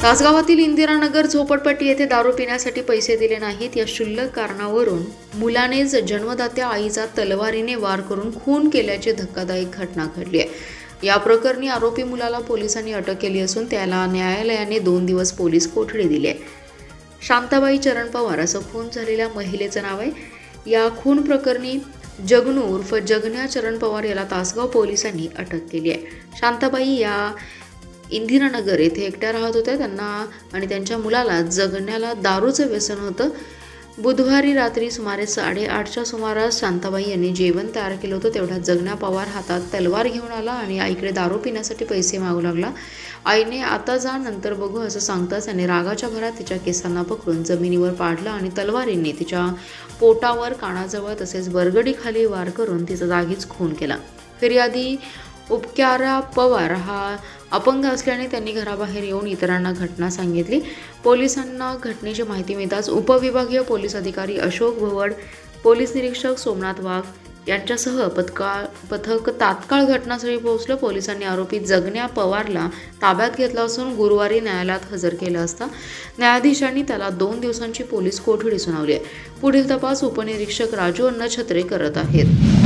तासगावातील इंदिरानगर झोपडपट्टी येथे दारू पिण्यासाठी पैसे दिले नाहीत या क्षुल्लक कारणावरून मुलानेच जन्मदात्या आईचा तलवारीने वार करून खून केल्याची धक्कादायक घटना घडली आहे। या प्रकरणी आरोपी मुलाला पोलिसांनी अटक केली असून त्याला न्यायालयाने 2 दिवस पोलीस कोठडी दिली आहे। शांताबाई चरण पवार असं खून झालेल्या महिलेचं नाव आहे। या खून प्रकरणी जगनू उर्फ जगन्या चरण पवार याला तासगाव पोलिसांनी अटक केली आहे। शांताबाई या इंदिरानगर येथे एकट्या राहत होत्या। त्यांना आणि त्यांच्या मुलाला जगण्याला दारूचं व्यसन होतं। बुधवारी रात्री सुमारे 8:30च्या सुमारास शांताबाई यांनी जेवण तयार केलं होतं। तेवढ्यात जगन्या पवार हातात तलवार घेऊन आला आणि आईकडे दारू पिण्यासाठी पैसे मागू लागला। आईने आता जा नंतर बघू असं सांगताच त्याने रागाच्या भरात तिच्या केसांना पकडून जमिनीवर पाडलं आणि तलवारीने तिच्या पोटावर, कानाजवळ तसेच बरगडीखाली वार करून तिचा जागीच खून केला। फिर्यादी उपकारा पवार हा अपंग असल्याने त्यांनी घराबाहेर येऊन इतरांना घटना सांगितली। पोलिसांना घटनेची माहिती मिळताच उपविभागीय पोलीस अधिकारी अशोक भवड, पोलीस निरीक्षक सोमनाथ वाघ यांच्यासह पथक तात्काळ घटनास्थळी पोहोचलं। पोलिसांनी आरोपी जगन्या पवारला ताब्यात घेतला असून गुरुवारी न्यायालयात हजर केलं असता न्यायाधीशांनी त्याला 2 दिवसांची पोलीस कोठडी सुनावली आहे। पुढील तपास उपनिरीक्षक राजू अण्णा छत्रे करत आहेत।